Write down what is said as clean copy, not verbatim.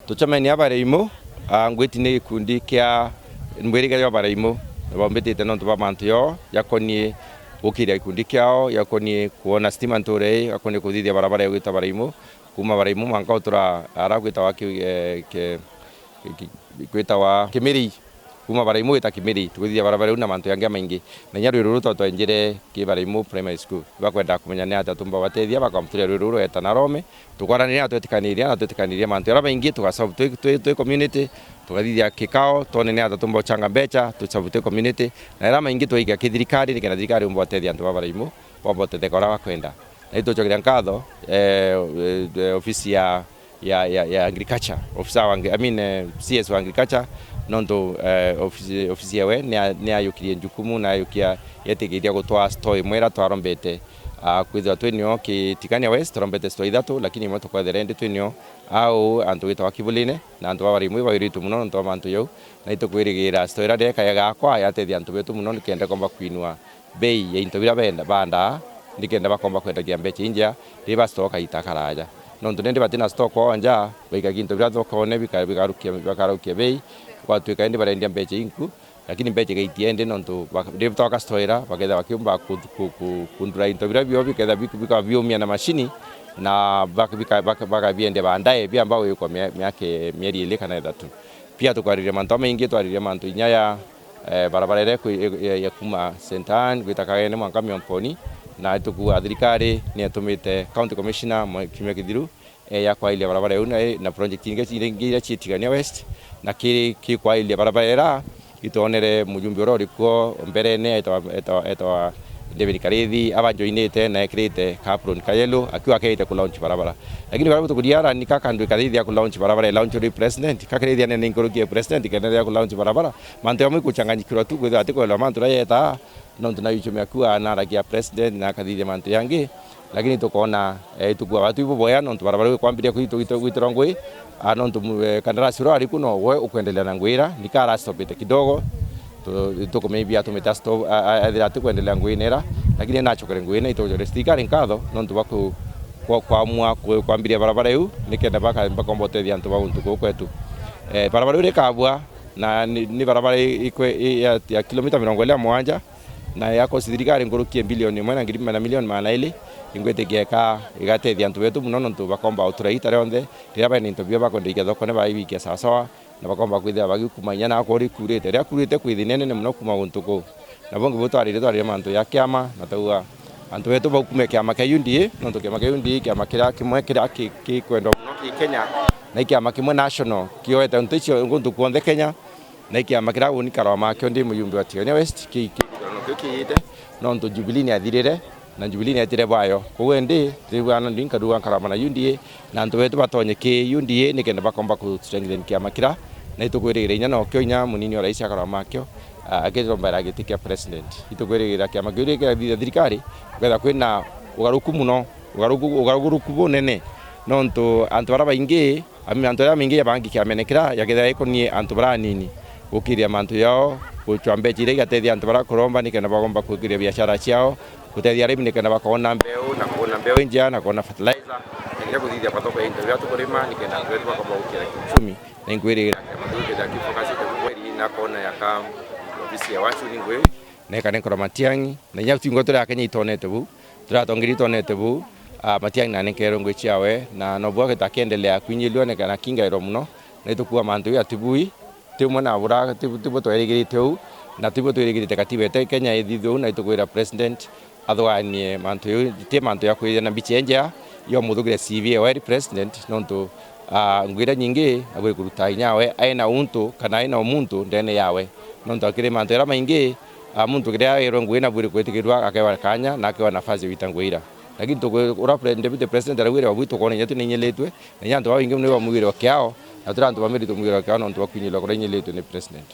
tucamenia barimo ngwiti ni kundi kia mwiriga yo barimo bombetete no tuba mantio yakoni ukiria ikundi kiao yakoni kuona stima ntore yakoni kuthithia barabara yo gwita barimo kuma barimo manka utura ara gwita wa ke gwita wa Kimiri kuma barimo gwita Kimiri tukuthithia barabara una mantu yange maingi na nyaru ruru to njire ki barimo primary school bakwenda kumenya ni ata tumba batethia bakamturia ruru eta na Rome tukwarania atwetikaniria mantu ara maingi tugasolve twi community tugathithia kikao tone ni ata tumba changa becha tusolve community na era maingi twiga kithirikari ni kana thirikari umbotethia antu barimo bombotete kora bakwenda na itochogira nkatho ofisi ya agriculture officer CS wa agriculture nondo ofisi yawe ni ayukirie njukumu na ayukia yetegeria gutwa store mwera twarombete kwithwa twenio kitikania west twarombete store ithatu lakini mwe tukwethere ndi twenio au antu gitwa Kibuline na antu bari mwe bairitu muno ndo mantu yau na itukwirigira store ndeka yagakwa yatethia antu betu muno nikende komba kuinua bei ya into bira banda nikenda bakomba kwendagia mbeche inja riba stoka itakaraja nondo nende batina stock onja baiga ginto bira thokone bikarukia bei watu kaende barendia mbeche inku lakini mbeche gaitiende nondo ndibtoka stoira baketha bakiumba kundura into bira byo biketha bika biomia na mashini na baka biende bandaye bia ambao yuko miake mieri ile kana ithatu pia tukwarire manto maingi twarire manto inyaya barabara ya kuma Sentan gwitakagene mwanka miomponi na tukua thirikari ni atumite county commissioner Kimia Kithiru ya kwa ile barabara yuna na project ingira chitigania west na ki kwa ile barabara era itonere mujumbe ro rikuo mbere ne eto David Karithi abanjoinete na ekrete Capron Kayelo akiwa kaite ku launch barabara lakini barabara tukudiara ni kaka ndu Karithi ku launch barabara launch ri president kakarithi ne ngorokie president kenere ku launch barabara manto yamu kuchanganyikirwa tu kwetha atiko la manto yeta no tunaichomea kuwa na ragia president na Karithi manto yangi lakini tukona tukua watu ibo boya no barabara kwambiria kuitira ngui no kandarasi ro ari kuno we ukwendelea na nguira nikara stopite kidogo tuko maybe atumita stop athira tukuendelea nguinera lakini nachokere nguina itojore stikari nkatho no tubaku kwamua kwambiria barabara yu nikenda bakombotethia antu bauntu kwetu barabara ire kabwa na ni barabara ya kilomita 700 na yako thirikari ngurukie bilioni 1 na milioni 200 ingwete gieka igatethia antu betu muno no bakomba uturaita rionthe rira bani ntobia bakondikia thoko ne baibikia sawa na bakomba kwithia bagikumanya na akori kurite ria kurite kwithinene ne muno kuma guntuko na bongo butwarire mantu ya kiama na tauga antu betu bakume kiama kia UNDA no to kiama kia UNDA kiama kira kimwe kira kwendo muno Kenya na kiama kimwe national kioete nticho guntuko onthe Kenya na kiama kira unikara ma kio ndi muyumbi wa Tigania West kiite no to Jubilee ni athirire na Jubilee ni atire bayo kuwende ribwana ndinka duwa karama na UNDA na ntu wetu batonye ki UNDA nikenda bakomba ku strengthen kiama kira na itukwirigire inya no kyo inya munini wa rais akarama kyo agirombera gitikia president itukwirigire kiama kyo gira thirikari kwetha kwina ugaruku muno ugaruku bunene no ntu antu bara baingi antu bara maingi abangi kiamenekira yakitha ikonie antu bara nini ukiria mantu yao kuchwambe chire gatethia antu bara kuromba nikenda bagomba kugiria biashara ciao kutethia arimi nikenda bakona mbeu na kuona mbeu inja na kuona fertilizer nikenda kuthithia patoko into bya tukurima nikenda kwetu bakomba ukira kichumi na ingwirira maduke za kifokasi kweli na kuona yaka ofisi ya watu ningwe na kana nkora Matiang'i na nyatu ngotora Kenya itonete bu turatongiri tonete bu Matiang'i na nkero ngwichiawe na no bwa kitakendelea kwinyilwa ne kana kinga iro muno na itukuwa mantu ya tibui timwe na bura tibo twerigirite u na tibo twerigirite katibete Kenya ithithu na itukwira president athwanie mantu yu ti mantu ya kwira na bichenja yo muthugire CV wa president nonto ngwira nyingi abwe kuruta inyawe aina untu kana aina omuntu ndene yawe nonto akire mantu era maingi muntu kiria ero ngwina bwire kwetikirwa akewa kanya na akewa nafasi witangwira lakini tukura president aragwire wabuto kone nyatu ninyeletwe na nyanto wa ingi mwe wa mwire wa kyao na turantu bamiri tumwira kyao nonto wakwinyilwa kora inyeletwe ni president.